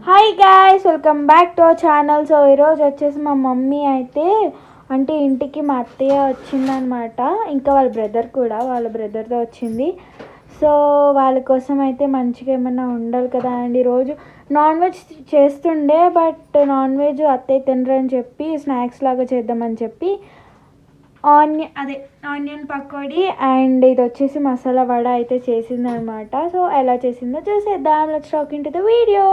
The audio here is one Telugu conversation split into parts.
Hi guys, welcome back to our channel. So ఈరోజు వచ్చేసి మా మమ్మీ అయితే అంటే ఇంటికి మా అత్తయ్య వచ్చిందనమాట. ఇంకా వాళ్ళ బ్రదర్ కూడా వాళ్ళ బ్రదర్తో వచ్చింది. సో వాళ్ళ కోసం అయితే మంచిగా ఏమన్నా ఉండాలి కదా అండి. ఈరోజు నాన్ వెజ్ చేస్తుండే, బట్ నాన్ వెజ్ అత్తయ్య తినరని చెప్పి స్నాక్స్ లాగా చేద్దామని చెప్పి ఆనియన్ పకోడీ అండ్ ఇది వచ్చేసి మసాలా వడ అయితే చేసిందనమాట. సో ఎలా చేసిందో చూసేద్దాం. Let's talk into the video.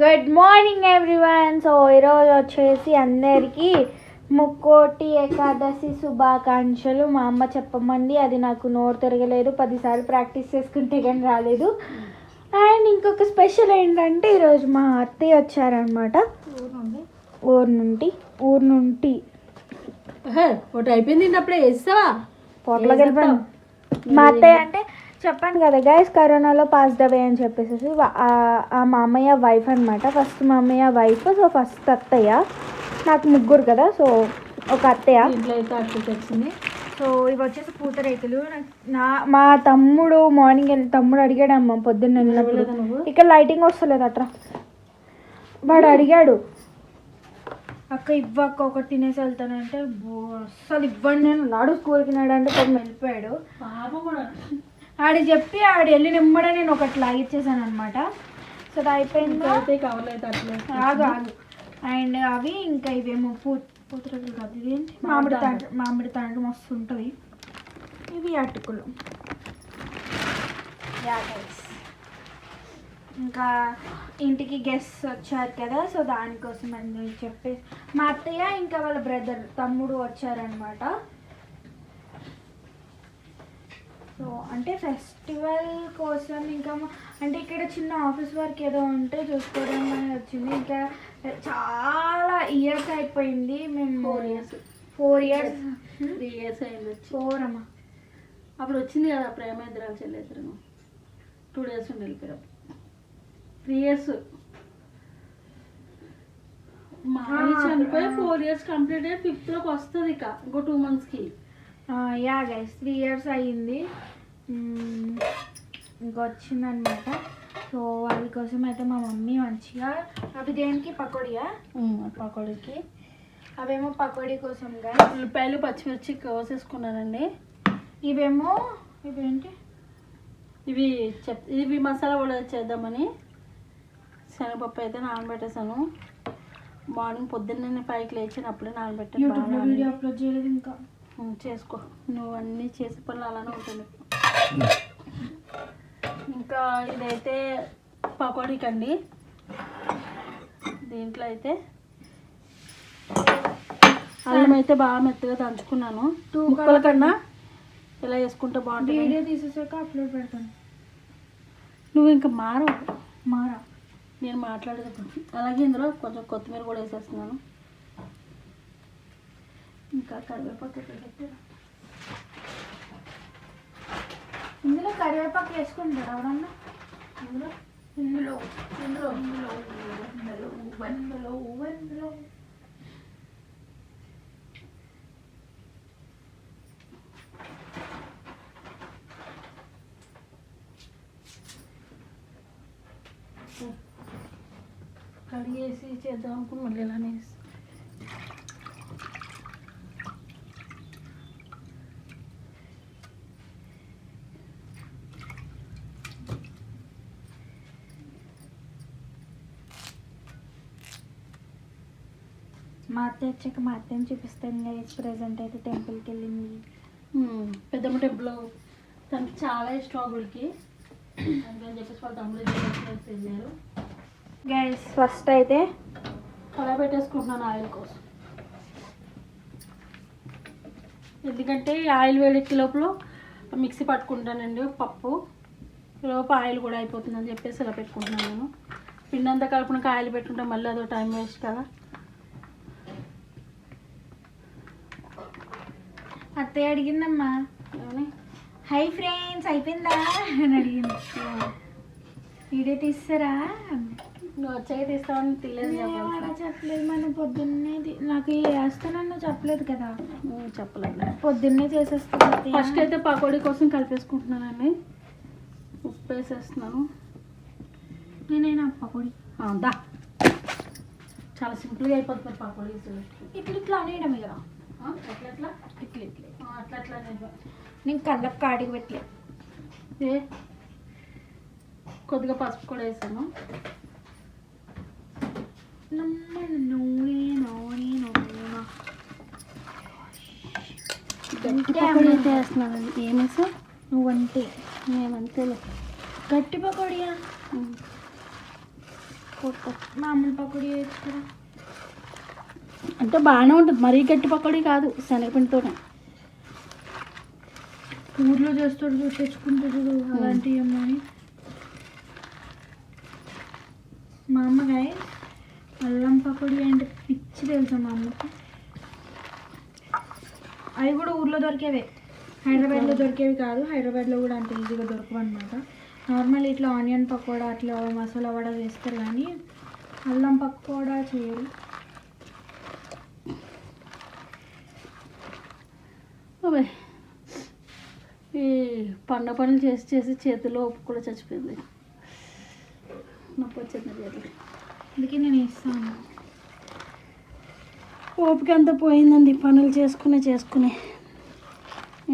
Good morning everyone. So ఈరోజు వచ్చేసి అందరికీ ముక్కోటి ఏకాదశి శుభాకాంక్షలు. మా అమ్మ చెప్పమంది, అది నాకు నోరు తిరగలేదు, 10 సార్లు ప్రాక్టీస్ చేసుకుంటే కానీ రాలేదు. అండ్ ఇంకొక స్పెషల్ ఏంటంటే ఈరోజు మా అత్తయ్య వచ్చారనమాట ఊరు నుండి. ఒకటి అయిపోయింది, అప్పుడే వేస్తావా పొట్లకి వెళ్ళిపోయాను. మా అత్తయ్య అంటే చెప్పాను కదా గైస్, కరోనాలో పాస్ అవే అని చెప్పేసి ఆ మా అమ్మయ్య వైఫ్ అనమాట. ఫస్ట్ మా అమ్మయ్య వైఫ్, సో ఫస్ట్ అత్తయ్య. నాకు ముగ్గురు కదా, సో ఒక అత్తయ్య. ఇంట్లో అయితే అట్లా వచ్చింది. సో ఇవి వచ్చేసి పూతరేకులు. మా తమ్ముడు మార్నింగ్ తమ్ముడు అడిగాడు అమ్మ పొద్దున్న వెళ్ళినప్పుడు, ఇక్కడ లైటింగ్ వస్తలేదు అట్రా. వాడు అడిగాడు, అక్క ఇవ్వక్క ఒకటి తినేసి వెళ్తానంటే, అస్సలు ఇవ్వండి నేను నాడు స్కూల్కి నాడంటే కొంచెం వెళ్ళిపోయాడు. ఆడి చెప్పి ఆడు వెళ్ళి నిమ్మడ నేను ఒకటి లాగిచ్చేసాను అనమాట. సో అది అయిపోయింది. ఆగు. అండ్ అవి ఇంకా ఇవేమో పూతరేకులు కాదు, ఇదేంటి మామిడి తాండ్రు మస్తు ఉంటుంది. ఇవి అటుకులు. ఇంకా ఇంటికి గెస్ట్ వచ్చారు కదా, సో దానికోసం అని చెప్పేసి మా అత్తయ్య ఇంకా వాళ్ళ బ్రదర్ తమ్ముడు వచ్చారనమాట. సో అంటే ఫెస్టివల్ కోసం ఇంకా అంటే ఇక్కడ చిన్న ఆఫీస్ వర్క్ ఏదో ఉంటే చూసుకోవడం వచ్చింది. ఇంకా చాలా ఇయర్స్ అయిపోయింది. మేము 4 ఇయర్స్ 3 ఇయర్స్ అయింది. 4 అమ్మా. అప్పుడు వచ్చింది కదా ప్రేమ ఇద్దరాలు చెల్లేద్దరు 2 డేస్ ఉండి వెళ్ళిపోయారు. 3 ఇయర్స్ మా చనిపోయి 4 ఇయర్స్ కంప్లీట్ అయ్యి 5th వస్తుంది. ఇక ఇంకో 2 monthsకి యా గైస్ 3 ఇయర్స్ అయ్యింది. ఇంకా వచ్చిందనమాట. సో వాళ్ళ కోసం అయితే మా మమ్మీ మంచిగా అవి దేనికి పకోడీకి అవేమో పకోడీ కోసం ఉల్లిపాయలు పచ్చిమిర్చి కోసేసుకున్నానండి. ఇవేంటి ఇవి మసాలా వడ చేద్దామని శనగపప్పు అయితే నానబెట్టేసాను. మార్నింగ్ పొద్దున్న 5కి లేచినప్పుడే నానబెట్టాను. వీడియో అప్లోడ్ చేయలేదు ఇంకా. చేసుకో, నువ్వు అన్నీ చేసే పనులు అలానే ఉంటుంది. ఇంకా ఇదైతే పకోడీకి అండి. దీంట్లో అయితే అల్లం అయితే బాగా మెత్తగా దంచుకున్నాను. ముక్కల కన్నా ఇలా వేసుకుంటే బాగుంటుంది. వీడియో తీసేసాక అప్లోడ్ పెడతాను. నువ్వు ఇంకా మారా నేను మాట్లాడేటప్పుడు. అలాగే ఇందులో కొంచెం కొత్తిమీర కూడా వేసేస్తున్నాను. ఇంకా కరివేపాకు పెట్టారు. ఇందులో కరివేపాకు వేసుకుంటారు ఎవరన్నా? ఇందులో కడిగేసి చేద్దాం అనుకుని మళ్ళీ ఇలానే వేసి మా అత్తయ్య వచ్చాక మా అత్తయ్యని చూపిస్తాను గైస్. ప్రెజెంట్ అయితే టెంపుల్కి వెళ్ళింది. పెద్దమ్మ టెంపుల్ తనకి చాలా ఇష్టం గుడికి అందుకని చెప్పేసి వాళ్ళ తమ్ముడు వెళ్ళారు. గైస్ ఫస్ట్ అయితే కళాయి పెట్టేసుకుంటున్నాను ఆయిల్ కోసం. ఎందుకంటే ఆయిల్ వేడెక్కే లోపల మిక్సీ పట్టుకుంటానండి పప్పు. లోపు ఆయిల్ కూడా అయిపోతుందని చెప్పేసి ఇలా పెట్టుకుంటున్నాను నేను. పిండి అంతా కలుపునక ఆయిల్ పెట్టుకుంటే మళ్ళీ అదో టైం వేస్ట్ కదా. అత్తయ్య అడిగిందమ్మా, హై ఫ్రెండ్స్ అయిపోయిందా అని అడిగింది. వీడియో తీస్తారా? నువ్వు వచ్చాక తీస్తావని తెలియదు చెప్పలేదు మనం పొద్దున్నే నాకు వేస్తానని చెప్పలేదు కదా. చెప్పలేదు. పొద్దున్నే చేసేస్తాను. ఫస్ట్ అయితే పకోడీ కోసం కలిపేసుకుంటున్నానండి. ఉప్పు వేసేస్తున్నాను. నేనైనా పకోడీ దా చాలా సింపుల్గా అయిపోతుంది పకోడీ. ఇట్లా అనేయడమే కదా. ఎట్లా అట్లా నేను కళ్ళకు కాడికి పెట్టలేదు. కొద్దిగా పసుపు కూడా వేసాను. పకోడీ అయితే వేస్తున్నానండి. ఏమేసా నువ్వంటే మేమంతేలే. గట్టి పకోడీయా? మామూలు పకోడీ వేయచ్చు కదా. అంటే బాగానే ఉంటుంది, మరీ గట్టి పకోడీ కాదు, శనగపిండితోనే. ఊర్లో చేస్తాడు చూడు, తెచ్చుకుంటూ చూడు అలాంటివి ఏమో అని. మా అమ్మగాయ అల్లం పకోడీ అంటే పిచ్చి తెలుసా మా అమ్మకి. అవి కూడా ఊర్లో దొరికేవే, హైదరాబాద్లో దొరికేవి కాదు. హైదరాబాద్లో కూడా అంత ఈజీగా దొరకవు అనమాట. నార్మల్ ఇట్లా ఆనియన్ పకోడా అట్లా మసాలా వడ వేస్తారు కానీ అల్లం పకోడా చేయరు. ఈ పండుగ పనులు చేసి చేసి చేతిలో ఉప్పు కూడా చచ్చిపోయింది. నొప్పి వచ్చింది చేతులు. అందుకే నేను ఇస్తాను. ఓపిక అంతా పోయిందండి పనులు చేసుకుని.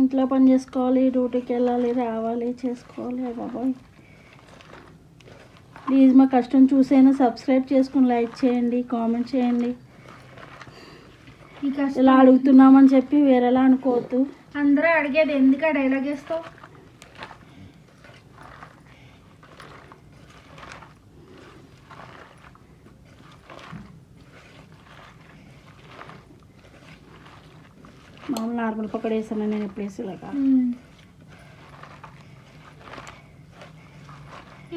ఇంట్లో పని చేసుకోవాలి, డ్యూటీకి వెళ్ళాలి, రావాలి, చేసుకోవాలి. బాబాయ్ ప్లీజ్ మా కష్టం చూసైనా సబ్స్క్రైబ్ చేసుకుని లైక్ చేయండి, కామెంట్ చేయండి. ఇలా అడుగుతున్నామని చెప్పి వేరేలా అనుకోవద్దు. అందరూ అడిగేది ఎందుకు ఆ డైలాగ్ వేస్తావు? మామూలు నార్మల్ పకోడీ వేసాను నేను ఎప్పుడు వేసేలాగా.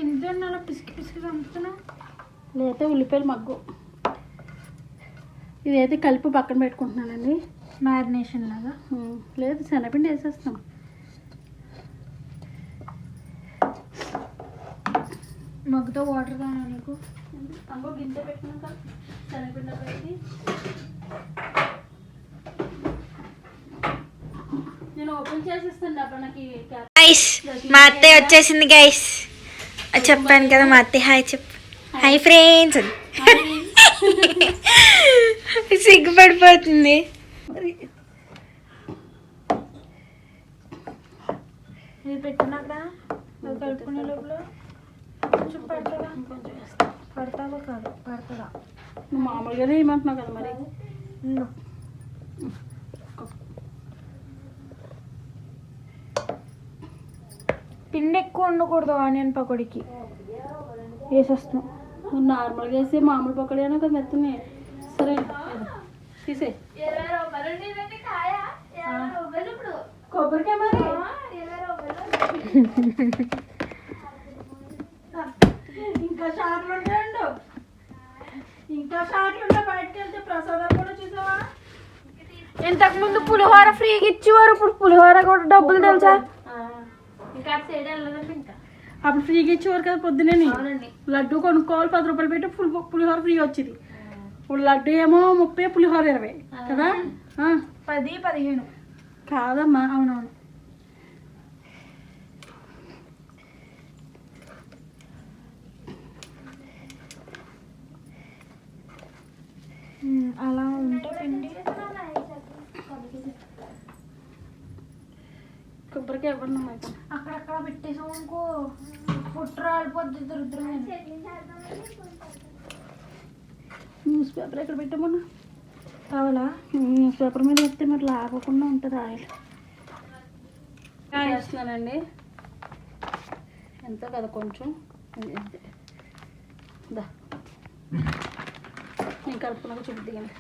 ఎంత పిసికి పిసికి చంపుతున్నా. లేకపోతే ఉల్లిపాయలు మగ్గు. ఇదైతే కలిపి పక్కన పెట్టుకుంటున్నానండి, మ్యారినేషన్ లాగా. లేదు శనగపిండి వేసేస్తాం. మగ్గుతో వాటర్ కానా నీకు? అంబో గింజ పెట్టినాక శనగపిండి పెట్టి నేను ఓపెన్ చేసేస్తాను అప్పుడు నాకు. గైస్ మా అత్తయ్య వచ్చేసింది గైస్. చెప్పాను కదా మా అత్తయ్య హాయ్ చెప్పు. Hi friends. సిగ్గుపడిపోతుంది. ఇది పెట్టినాక కలుపుకునే లోపల కొంచెం పడుతుందా? కొంచెం పడతావా కాదు పడుతుందా? నువ్వు మామూలుగానే ఏమంటున్నావు కదా మరి. పిండి ఎక్కువ ఉండకూడదు ఆనియన్ పకోడీకి. వేసేస్తున్నాం. నువ్వు నార్మల్గా వేసి మామూలు పకోడీ అయినా కదా మెత్తనే. సరే తీసే. కొబ్బరికాయ మరి ఇంకా షార్ట్లు ఉంటాయండు. ఇంకా షార్ట్లు ఉంటాయి. బయటకు వెళ్తే ప్రసాదాలు కూడా చూసావా? ఇంతకు ముందు పులిహోర ఫ్రీగా ఇచ్చేవారు, ఇప్పుడు పులిహోర కూడా డబ్బులు తెలుసా? అప్పుడు ఫ్రీగా ఇచ్చేవారు కదా పొద్దునే. లడ్డు కొనుక్కోవాలి 10 రూపాయలు పెట్టి పులిహోర ఫ్రీగా వచ్చేది. ఇప్పుడు లడ్డు ఏమో 30, పులిహోర 20 కదా. 10, 15 కాదమ్మా. అవునవును. అలా ఉంటే పిండి. కొబ్బరికాయ ఇవ్వండి అక్కడక్కడ పెట్టేసాం అనుకో పుట్టు రాలిపోద్ది. దరిద్రం. న్యూస్ పేపర్ ఎక్కడ పెట్టామన్నా కావాలా? న్యూస్ పేపర్ మీద పెడితే మరి లాగకుండా ఉంటుంది ఆయిల్. వేస్తున్నానండి. ఎంతో కదా కొంచెం. దా నేను కలుపుకున్నాక చూపిద్దాను.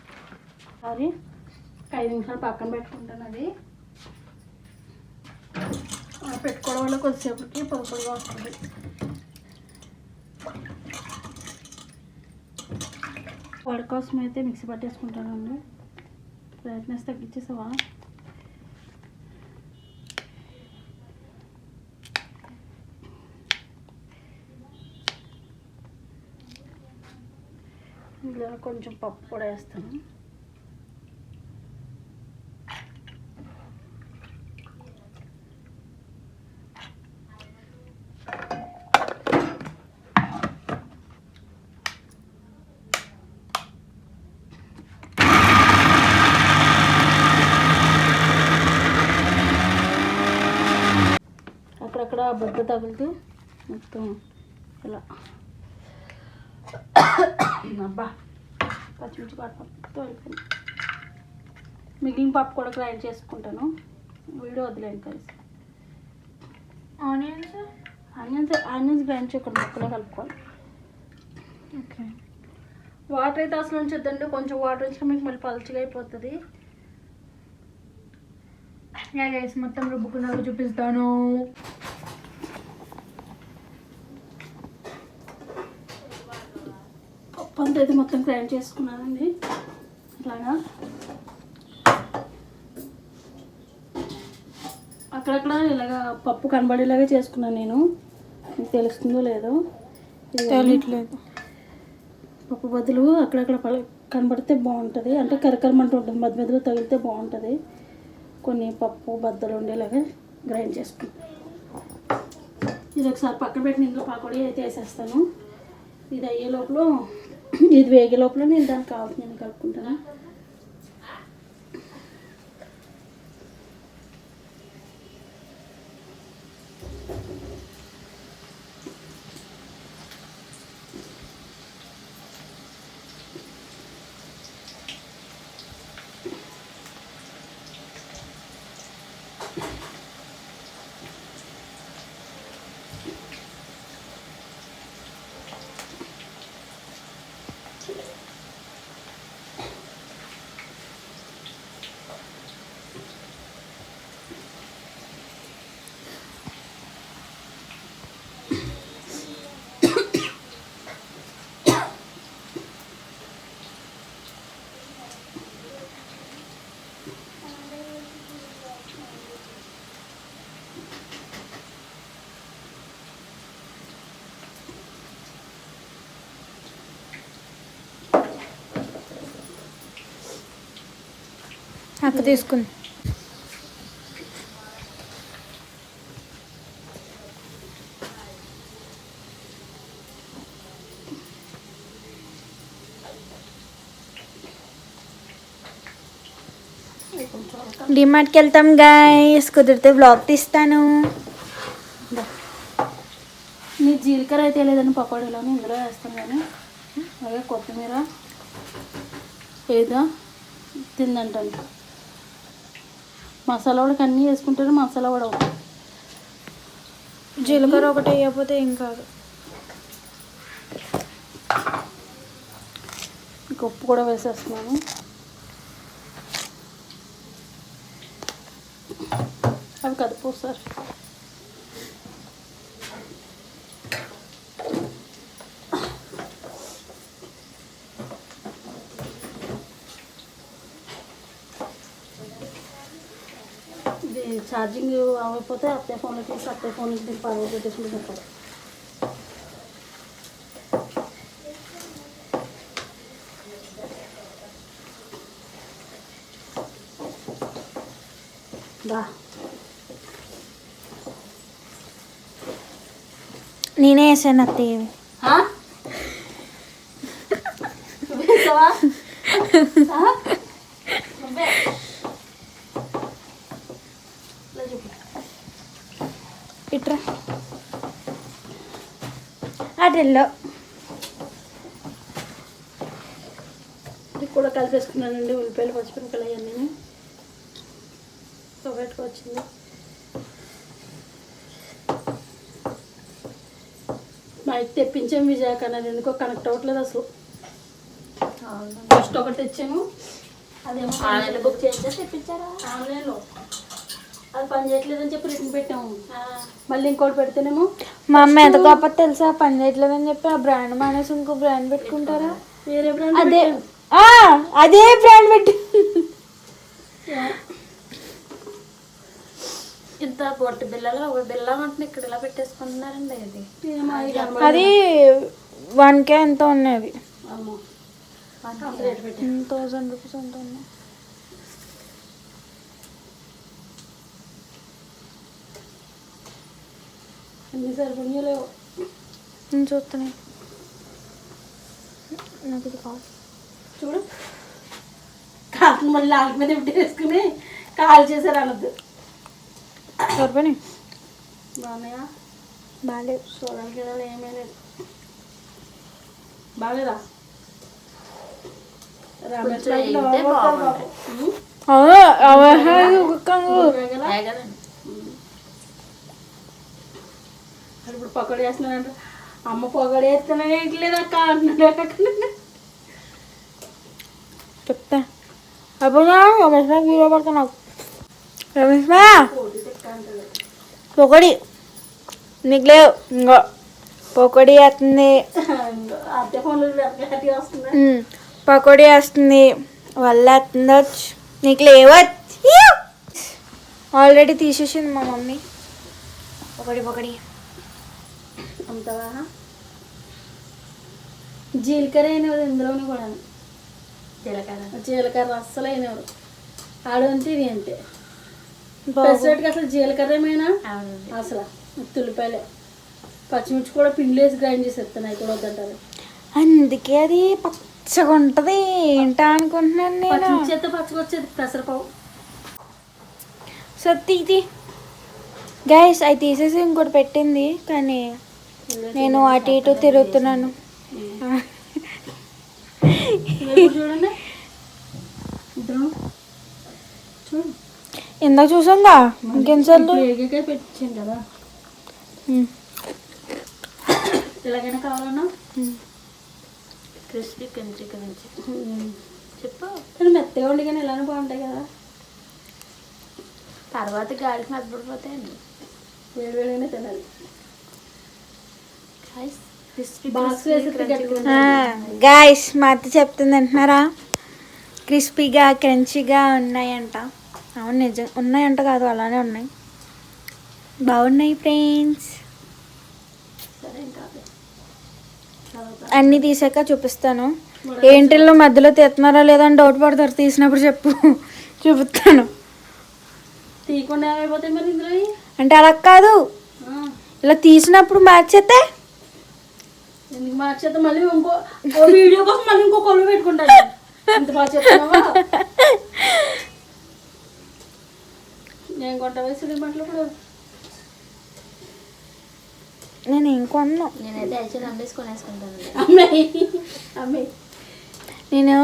అది 5 నిమిషాలు పక్కన పెట్టుకుంటాను. అది పెట్టుకోవడం వల్ల కొద్దిసేపటికి పొడి వస్తుంది. వాడి కోసం అయితే మిక్సీ పట్టేసుకుంటానండి. బ్రైట్నెస్ తగ్గించేసావా? ఇందులో కొంచెం పప్పు కూడా వేస్తాను. అక్కడక్కడ బద్ద తగులుతూ మొత్తం ఇలా అబ్బా పచ్చిమిర్చి పప్పు వెళ్ళిపోయింది. మిగిలిన పప్పు కూడా గ్రైండ్ చేసుకుంటాను. వీడియో వదిలేను కలిసి. ఆనియన్స్ ఆనియన్స్ గ్రైండ్ చేయకుండా ముక్కలో కలుపుకోవాలి. ఓకే. వాటర్ అయితే అసలు ఉంచొద్దండి, కొంచెం వాటర్ ఉంచినా మీకు మళ్ళీ పలుచగా అయిపోతుంది. గైస్ మొత్తం రుబ్బుకున్నాక చూపిస్తాను. పప్పు అంతా అయితే మొత్తం గ్రైండ్ చేసుకున్నానండి. ఇలాగా అక్కడక్కడ ఇలాగా పప్పు కనబడేలాగా చేసుకున్నాను నేను. మీకు తెలుస్తుందో లేదో తెలియట్లేదు. పప్పు బదులు అక్కడక్కడ కనబడితే బాగుంటుంది, అంటే కరకరమంటూ ఉంటుంది, మధ్య మధ్యలో తగిలితే బాగుంటుంది. కొన్ని పప్పు బద్దలు ఉండేలాగా గ్రైండ్ చేసుకుంటాను. ఇది ఒకసారి పక్కన పెట్టిన ఇందులో పకోడీ అయితే వేసేస్తాను. ఇది అయ్యే లోపల, ఇది వేగే లోపల నేను దానికి కావాల్సిన కలుపుకుంటాను. అక్క తీసుకుంది. డిమార్ట్కి వెళ్తాం గైస్, కుదిరితే బ్లాగ్ తీస్తాను. నీ జీలకర్ర అయితే లేదని పకోడీలోని ఇందులో వేస్తాను కానీ, అలాగే కొత్తిమీర ఏదో తిందంటాను. మసాలా కూడా అన్నీ వేసుకుంటారు, మసాలా కూడా ఒకటి. జీలకర్ర ఒకటి వేయకపోతే ఏం కాదు. ఉప్పు కూడా వేసేస్తున్నాను. అవి కదుపు సార్. ఇది ఛార్జింగ్ అవ్వకపోతే అత్తయ్య ఫోన్లో తీసి అత్తయ్య ఫోన్ నుంచి పవర్ పెట్టేసుకుంటే చెప్పాలి. నేనే వేసాను అత్తయ్య. ఇట్రా అటెల్లో ఇది కూడా కలిపేసుకున్నానండి. ఉల్లిపాయలు పచ్చిమిరపకాయలు అవన్నీ టొమాటో వచ్చింది. బయట తెప్పించాము విజయ, కానీ అది ఎందుకో కనెక్ట్ అవ్వట్లేదు అసలు. ఫస్ట్ ఒకటి తెచ్చాను, అదేమో ఆన్లైన్లో బుక్ చేస్తే తెప్పించారా. ఆన్లైన్లో అది పని చేయట్లేదని చెప్పి రిటర్న్ పెట్టాము. మళ్ళీ ఇంకోటి పెడితేనేమో మా అమ్మ ఎంత గొప్ప తెలుసా, పని చేయట్లేదని చెప్పి ఆ బ్రాండ్ మానేసి ఇంకో బ్రాండ్ పెట్టుకుంటారా. వేరే బ్రాండ్ అదే బ్రాండ్ పెట్టి ఇంత బొట్టు బిల్లలు ఒక బిల్ల అంటే ఇక్కడ ఇలా పెట్టేసుకుంటున్నారండి. అది 1K ఎంతో ఉన్నది. అంత రేట్ పెట్టి 1000 రూపీస్ ఉంటుంది. అన్ని సరిపోయలేవు. నేను చూస్తున్నాను, నాకు ఇది కావాలి. చూడు కాలు మళ్ళీ లాగి మీద వేసుకుని కాలు చేశారు అనొద్దు. సరిపోయినాయి. బాగున్నాయా? బాగాలేదు. చూడడానికి ఏదో ఏమీ లేదు. బాగాలేదా? ఇప్పుడు పకోడీ వేస్తున్నానంట. అమ్మ పొగడి వేస్తున్నా వేయట్లేదు అక్క అంటున్నాడు. చెప్తా అప్పుడు రమేష్ వీడియో పడుతున్నావు. రమేష్ పొగడి నీకు లేవు, ఇంకో పొగడి వేస్తుంది, అద్దె ఫోన్లు వస్తుంది. పకోడీ వేస్తుంది, వల్ల వేస్తుంది. నీకు లేవు, ఆల్రెడీ తీసేసింది మా మమ్మీ. పొగడి అంతవా జీలకర్ర అయినవి ఇందులోనే కూడా. జీలకర్ర అస్సలు అయినవారు ఆడు అంతే ఇది అంతే. పెసరట్టుకి అసలు జీలకర్ర ఏమైనా అసలు తుల్లిపాయలే పచ్చిమిర్చి కూడా పిండి వేసి గ్రైండ్ చేసి ఎత్తాను. అవి కూడా వద్దంటారు. అందుకే అది పచ్చగా ఉంటుంది. ఏంటా అనుకుంటున్నాను నేను. పచ్చిమిర్చి అయితే పచ్చగా వచ్చేది పెసరపావు. సత్తి గైస్ అవి తీసేసి ఇంకోటి పెట్టింది, కానీ నేను అటు ఇటు తిరుగుతున్నాను. చూడండి చూడు ఇందాక చూసాంగా ఇంకెన్నిసార్లు పెట్టించాను కదా. ఎలాగైనా కావాలన్నా క్రిస్పీ కంచి చెప్పు. కానీ మెత్తగా ఉండి కానీ ఇలానే బాగుంటాయి కదా. తర్వాత గాలికి మెత్తపడిపోతాయండి. వేడివేడిగానే తినాలి. బాక్స్ గైస్ మా అత్త చెప్తుంది అంటున్నారా, క్రిస్పీగా క్రంచీగా ఉన్నాయంట. అవును నిజం ఉన్నాయంట, కాదు అలానే ఉన్నాయి, బాగున్నాయి ఫ్రెండ్స్. అన్నీ తీసాక చూపిస్తాను. ఏంటిల్లో మధ్యలో తీస్తున్నారా లేదా అని డౌట్ పడతారు. తీసినప్పుడు చెప్పు, చూపిస్తాను. తీయకుండా ఏమైపోతాయి మరి ఇందులో? అంటే అలా కాదు, ఇలా తీసినప్పుడు మార్చేస్తే. ఎందుకు మార్చేస్తే మళ్ళీ ఇంకో వీడియో కోసం మళ్ళీ ఇంకో కొలు పెట్టుకుంటాను. ఎంత బాగా చెప్తున్నావా? నేను కొంట వేసి బట్టలు కూడా నేను ఏం కొన్నా. నేనైతే యాక్చువల్ అండేసుకొనేసుకుంటాను. అమ్మాయి నేను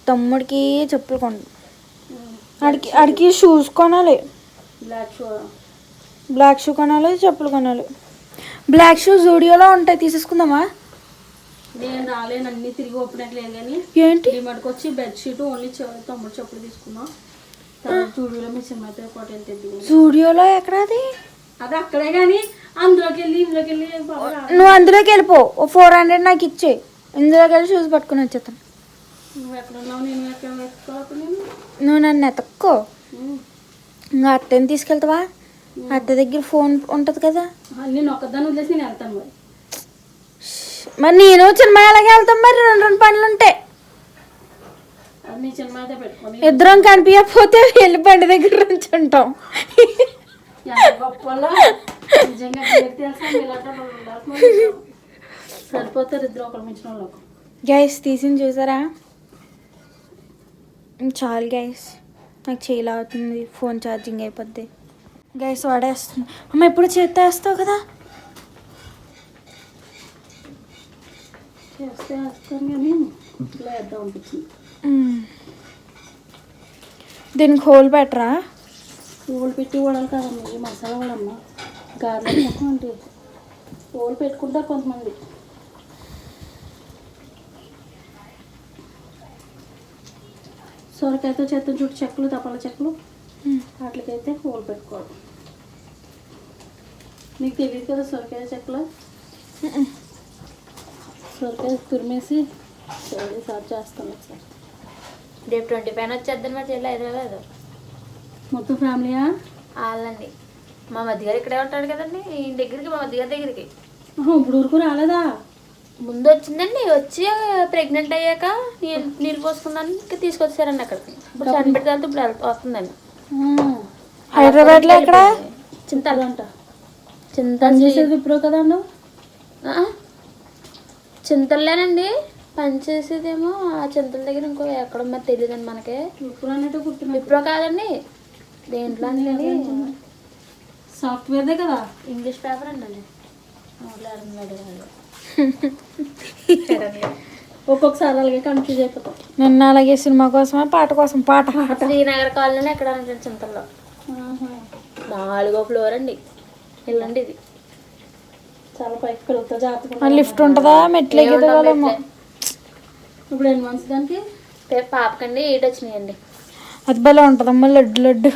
తమ్ముడికి చెప్పులు కొన్నాను. ఆడికి షూస్ కొనాలి, బ్లాక్ షూ కొనాలి, చెప్పులు కొనాలి. బ్లాక్ షూ జూడియోలో ఉంటాయి, తీసేసుకుందామా? నేను రాలేను, అన్ని తిరిగి ఒప్పినట్లేదు. కానీ ఏంటి మటుకు వచ్చి బెడ్షీట్ ఓన్లీ తమ్ముడు చెప్పులు తీసుకున్నాం. తర్వాత జూడియోలో మీ సినిమాతో పాటు వెళ్తే జూడియోలో ఎక్కడ అది? అది అక్కడే కానీ అందులోకి వెళ్ళి ఇందులోకి వెళ్ళి నువ్వు అందులోకి వెళ్ళిపో, 400 నాకు ఇచ్చే, ఇందులోకి వెళ్ళి షూస్ పట్టుకుని వచ్చేస్తాను. నువ్వు ఎక్కడ ఉన్నావు, నేను ఎక్కడ వెతుకోవాలి? నేను నువ్వు నన్ను ఎతక్కో, ఇంకా అత్తని తీసుకెళ్తావా? అత్త దగ్గర ఫోన్ ఉంటుంది కదా. నేను ఒక్కదాన్ని వదిలేసి నేను వెళ్తాను. మరి నేను చిన్నమ్మాయి అలాగే వెళ్తాం. మరి రెండు పనులు ఉంటాయి. అది నీ చిన్న అయితే పెట్టుకోని ఇద్దరం కనిపించకపోతే వెళ్ళి బండి దగ్గర నుంచి ఉంటాం. గొప్పలో నిజంగా సరిపోతారు ఇద్దరు ఒకరు మించిన వాళ్ళకు. గ్యాస్ తీసింది చూసారా? చాలు గ్యాస్, నాకు చేయలు అవుతుంది, ఫోన్ ఛార్జింగ్ అయిపోద్ది. గ్యాస్ వాడేస్తుంది. అమ్మ ఎప్పుడు చేస్తావు కదా? చేస్తాను కానీ ఇట్లా వేద్దాం అనిపించింది. దీనికి హోల్ పెట్టరా? హోల్ పెట్టి వాడాలి కదమ్మా, ఈ మసాలా వాడమ్మా. గార్లిక్ మొక్క అంటే హోల్ పెట్టుకుంటారు కొంతమంది. సొరకాయతో చేస్తాం చుట్టూ చెక్కలు, తపాల చెక్కలు, వాటికైతే హోల్ పెట్టుకోవాలి. నీకు తెలియదు కదా సొరకాయ చెక్కలు? సొరకాయ తురిమేసి సార్ చేస్తాను ఒకసారి. రేపు 25 వచ్చేద్దాం మా చెల్లి హైదరాబాద్. మొత్తం ఫ్యామిలీయా? వాళ్ళండి, మా మధ్య గారు ఇక్కడే ఉంటాడు కదండి, ఈ దగ్గరికి, మా మధ్య గారి దగ్గరికి. ఇప్పుడు ఊరుకు రాలేదా? ముందు వచ్చిందండి, వచ్చి ప్రెగ్నెంట్ అయ్యాక నీళ్ళు పోసుకున్నాను, ఇంకా తీసుకొచ్చారండి అక్కడికి. ఇప్పుడు చనిపెట్టి వెళ్తే ఇప్పుడు వస్తుందండి. హైదరాబాద్ లో ఎక్కడ? చింతలంట. చేసేది ఇప్పుడు కదండి. చింతలేనండి పని చేసేదేమో ఆ చింతల దగ్గర. ఇంకో ఎక్కడ మరి తెలియదండి మనకి. ఇప్పుడు అనేది కుట్టిన విప్రో కాదండి, దేంట్లో అండి సాఫ్ట్వేర్దే కదా. ఇంగ్లీష్ పేపర్ అండి అది. ఒక్కొక్కసారి అలాగే కన్ఫ్యూజ్ అయిపోతాం. నిన్న అలాగే సినిమా కోసమా పాట కోసం పాట. శ్రీనగర్ కాలనీ ఎక్కడ ఉంటుంది చింతల్లో. 4వ ఫ్లోర్ అండి. వెళ్ళండి, ఇది చాలా పైకి పిల్లలతో జాగ్రత్తగా. లిఫ్ట్ ఉంటుందా? మెట్లు ఎక్కేదేమో. ఇప్పుడు ఎన్ని మంత్స్ దానికి? పాపకండి 8 వచ్చినాయండి. అది భలే ఉంటుందమ్మా, లడ్డు లడ్డు.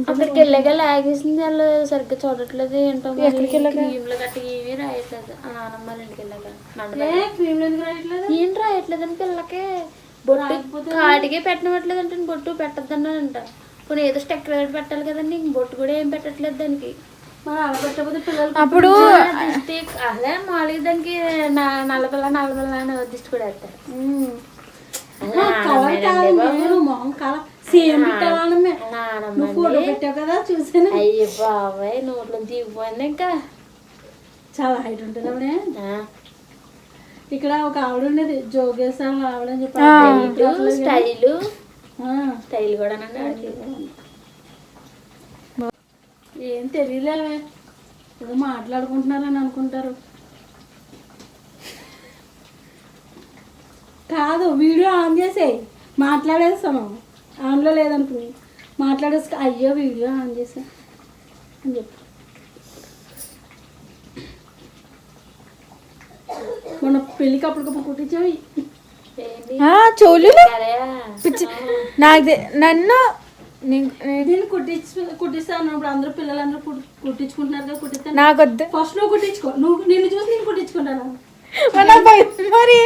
అక్కడికి వెళ్ళాక లాగేసింది, వాళ్ళు సరిగ్గా చూడట్లేదు ఏంటో. ఎక్కడికి వెళ్ళాక? క్రీమ్లు గట్టి ఏమీ రాయట్లేదు. ఆ నాన్నమ్మ ఇంటికి వెళ్ళాక క్రీమ్లు ఎందుకు రాయట్లేదు? ఏం రాయట్లేదని పిల్లకి. బొట్టు కాటికే పెట్టనట్లేదు అంటే బొట్టు పెట్టద్దన్నానంట. కొన్ని ఏదో స్టెక్కర్ పెట్టాలి కదండి, ఇంక బొట్టు కూడా ఏం పెట్టట్లేదు దానికి. మరి అలా పెట్టకపోతే పిల్లలు అప్పుడు అలా మామూలుగా దానికి నల్లపిల్ల అని దిష్టి కూడా వేస్తారు. కలర్ కాదు, మొహం కలర్ సేమ్ పెట్టాలన్నమే. నువ్వు ఫోటో పెట్టావు కదా చూసాను. అయ్యో బాబాయ్, నోట్లో దిగిపోయింది. ఇంకా చాలా హైట్ ఉంటుంది ఆవిడే. ఇక్కడ ఒక ఆవిడ ఉండేది, జోగేశ్వర ఆవిడ అని చెప్పి. స్టైల్ కూడా ఏం తెలియలేవే, ఏదో మాట్లాడుకుంటున్నారని అనుకుంటారు. కాదు, వీడియో ఆన్ చేసేయి, మాట్లాడేస్తాను. ఆన్లో లేదనుకుని మాట్లాడేసి అయ్యో వీడియో ఆన్ చేసా అని చెప్పి. మొన్న పెళ్ళికి అప్పటికప్పుడు కుట్టించావు చోళీ పిచ్చి. నాకు నన్ను దీన్ని కుట్టిస్తాను. ఇప్పుడు అందరూ పిల్లలందరూ కుట్టించుకుంటున్నారు కదా, కుట్టిస్తాను. నాకు వద్దు. ఫస్ట్ నువ్వు కుట్టించుకో, నిన్ను చూసి నేను కుట్టించుకుంటాను. మరి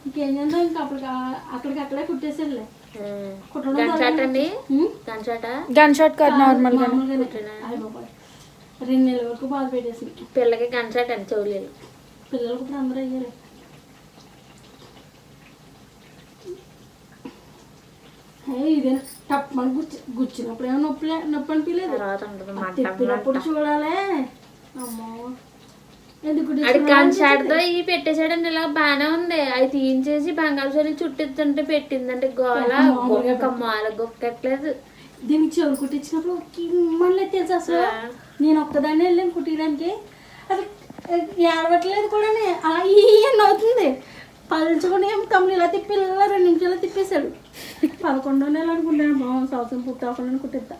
ఇంకేం చేద్దాం, ఇంకా అక్కడికక్కడే కుట్టేసేలే. గన్ షాట్ కాదు, నార్మల్ గా. 2 నెలల వరకు బాధ పెట్టేసి పిల్లకి గన్ షాట్ అండి చౌలీలు. పిల్లలకు ఇప్పుడు అందరూ అయ్యారు. ఇదే టప్ మన గుచ్చినప్పుడు ఏమో నొప్పి అనిపించలేదు. అప్పుడు చూడాలే. అమ్మో, గన్ షాట్ తో ఇవి పెట్టేసాడండి. ఇలా బాగానే ఉంది. అవి తీయించేసి బంగాళాదుంప చుట్టిస్తుంటే పెట్టిందంటే గోల మాల గొక్కట్లేదు. దీనికి చెవులు కుట్టించినప్పుడు మళ్ళీ తెలుసు అసలు. నేను ఒక్కదాన్ని వెళ్ళాను కుట్టియడానికి, అది ఏడవట్లేదు కూడా. అలా ఈయన అవుతుంది, పలుచుకుని కమ్మలు ఇలా తిప్పి ఇలా 2 నిమిషాలు తిప్పేశాడు. 11వ నెల అనుకుంటాను, బాగుంది. సంవత్సరం పుట్టకుండా కుట్టిద్దా.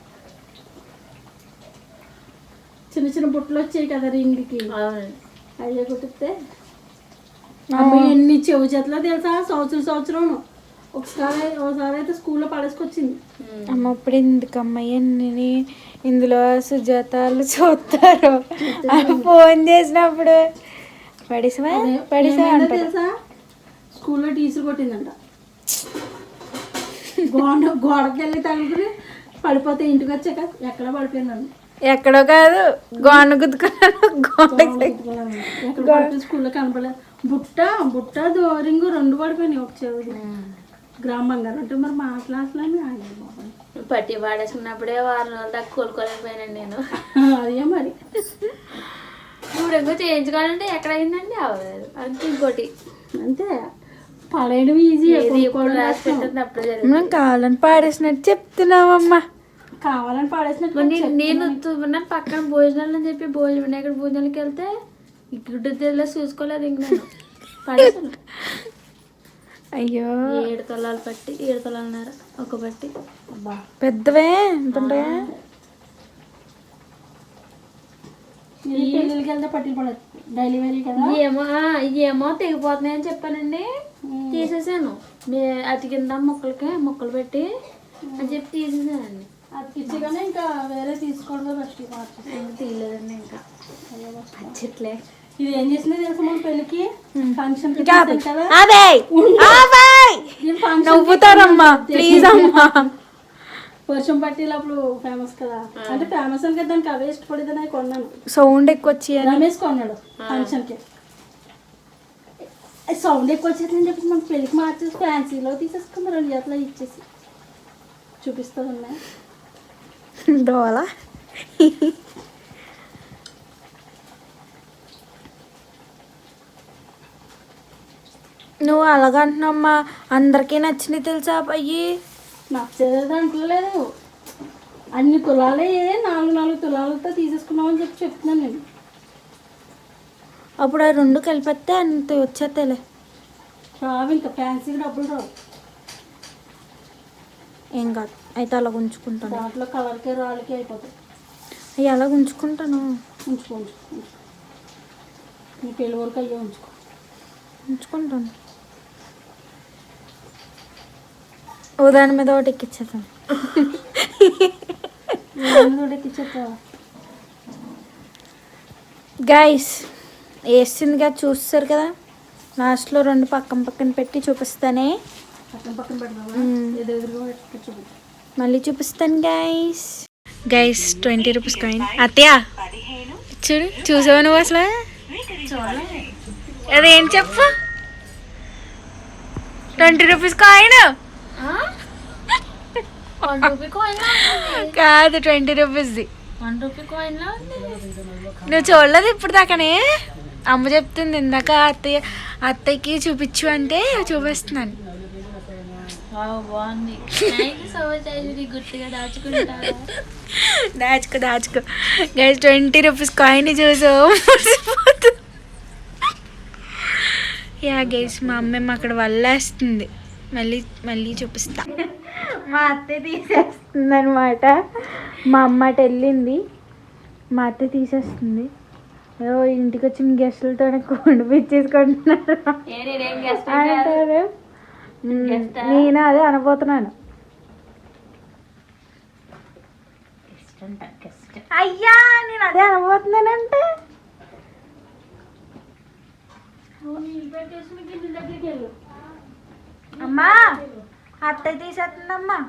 చిన్న చిన్న బుట్టలు వచ్చాయి కదా రింగ్కి, అయ్యే కుట్టిస్తే ఎన్ని చెవు చేతిలో తెలుసా. సంవత్సరం ఒకసారి అయితే స్కూల్లో పడేసుకొచ్చింది. అమ్మ ఇప్పుడు ఎందుకమ్మ ఎన్ని ఇందులో సుజాతలు చూస్తారు. ఫోన్ చేసినప్పుడు పడేసా తెలుసా, స్కూల్లో టీచర్ కొట్టిందంట. గోడకి వెళ్ళి తగులుకుని పడిపోతే ఇంటికి వచ్చాక ఎక్కడ పడిపోయిందండి. ఎక్కడో కాదు, గోడ గుద్దుకున్నాను. స్కూల్లో కనపడలేదు. బుట్ట దోరింగు 2 పడిపోయినాయి. ఒక చెవి గ్రామ బంగారం అంటే మరి మా క్లాస్లోనే పట్టి పాడేసుకున్నప్పుడే 6 నెలల దాకా కోలుకోలేకపోయానండి నేను. అదే మరి. ఇప్పుడు ఇంకో చేయించుకోవాలంటే ఎక్కడ అయిందండి అవ్వలేదు. అంతే ఇంకోటి అంతే. పడేయడం ఈజీ. రాసి పెట్టింది అప్పుడే జరిగింది. మనం కావాలని పాడేసినట్టు చెప్తున్నామమ్మా. కావాలని పాడేసినట్టు. నేను పక్కన భోజనాలు అని చెప్పి వినాయకుడు భోజనాలకి వెళ్తే గుడ్డు తెల్ల చూసుకోలేదు. ఇంక నేను పడేసాను. అయ్యో 7 తులాలు పట్టి 7 తులాలన్నర ఒక పట్టి. పెద్దవే ఎంతుంటే. పెళ్ళికి వెళ్తే పట్టిలు పడదు, డైలీ వేరీ కదా. ఏమో తెగిపోతున్నాయని చెప్పానండి, తీసేసాను. అతికిందా ముక్కలు పెట్టి అని చెప్పి తీసేసానండి. అతికించగానే ఇంకా వేరే తీసుకోవడమే బెస్ట్. తీయలేదండి ఇంకా. చెట్లే ఇది ఏం చేసిందో తెలుసా, మన పెళ్ళికి ఫంక్షన్ నవ్వుతారమ్మా ప్లీజ్ అమ్మా. వర్షం పట్టేలు అప్పుడు ఫేమస్ కదా, అంటే ఫేమస్ అని కదా, దానికి అవే ఇష్టపడేదని అవి కొన్నాను. సౌండ్ ఎక్కువ వచ్చి రమేష్ కొన్నాడు ఫంక్షన్కి. సౌండ్ ఎక్కువ వచ్చేదని చెప్పేసి మన పెళ్ళికి మార్చేసి ఫ్యాన్సీలో తీసేసుకుంది 2 జతలు ఇచ్చేసి చూపిస్తుంది ఉన్నాయి. దోల నువ్వు అలాగంటున్నామ్మా, అందరికీ నచ్చినాయి తెలుసా అయ్యి. నచ్చలేదు దాంట్లో లేదు, అన్ని తులాలే 4 తులాలతో తీసేసుకున్నామని చెప్పి చెప్తున్నాను నేను. అప్పుడు ఆ 2 కలిపితే అంత వచ్చేస్తేలే. రావు ఇంకా ఫ్యాన్సీకి డబ్బులు రావు. ఏం కాదు, అయితే అలా ఉంచుకుంటాను. దాంట్లో కలర్కి రాళ్ళకి అయిపోతాయి. అవి అలా ఉంచుకుంటాను. ఉంచుకో నీ పెళ్ళి వరకు అయ్యే ఉంచుకుంటాను. ఓ దాని మీద ఒకటి ఎక్కిచ్చేస్తాను. గైస్ వేసిందిగా చూస్తారు కదా, లాస్ట్లో 2 పక్కన పెట్టి చూపిస్తానే. పక్కన పెడదామా? ఏదో ఎదురుగా చూపి మళ్ళీ చూపిస్తాను గైస్. 20 rupees coin. అత్తయ్య చూడు, చూసావా నువ్వు అసలు? అదేం చెప్పు, 20 రూపీస్ కాయిన్ కాదు, 20 రూపీస్ది. 1 రూపీ కాయిన్ లా నువ్వు చూడలేదు ఇప్పుడు దాకానే? అమ్మ చెప్తుంది ఇందాక, అత్తయ్యకి చూపించు అంటే చూపిస్తున్నాను. బాగుంది. గుర్తుగా దాచుకుంటా. దాచుకో గైస్, 20 రూపీస్ కాయిన్ చూసు. యా గైస్, మా అమ్మేమో అక్కడ వల్లేస్తుంది. మళ్ళీ చూపిస్తా. మా అత్తయ్య తీసేస్తుంది అనమాట. మా అమ్మ అటు వెళ్ళింది, మా అత్తయ్య తీసేస్తుంది. ఏదో ఇంటికి వచ్చిన గెస్టులతో కొండిపించేసుకుంటున్నారు అంటారు. నేను అదే అనబోతున్నాను. అయ్యా, నేను అదే అనబోతున్నానంటే అమ్మా అత్తయ్య తీసేస్తుందమ్మా.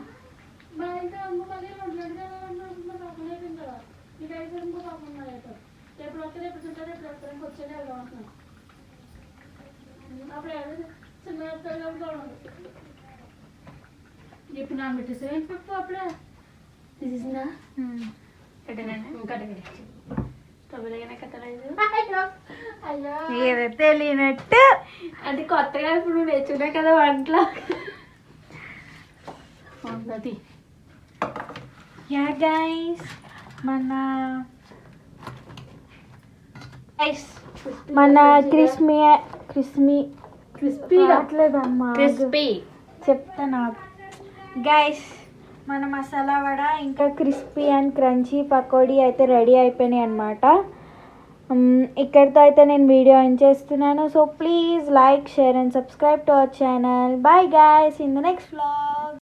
ఇప్పుడు నా పెట్టేసా పప్పు అప్పుడే తీసేసిందా? ఏదో తెలియనట్టు. అది కొత్తగా ఇప్పుడు నేర్చుకున్నా కదా వంటలో. అది యా గైస్, మన క్రిస్పీ రావట్లేదమ్మా, చెప్తాను గైస్. మన మసాలా వడ ఇంకా క్రిస్పీ అండ్ క్రంచీ పకోడీ అయితే రెడీ అయిపోయినాయి అనమాట. ఇక్కడితో అయితే నేను వీడియో ఎండ్ చేస్తున్నాను. So please like, share and subscribe to our channel. Bye guys, in the next vlog.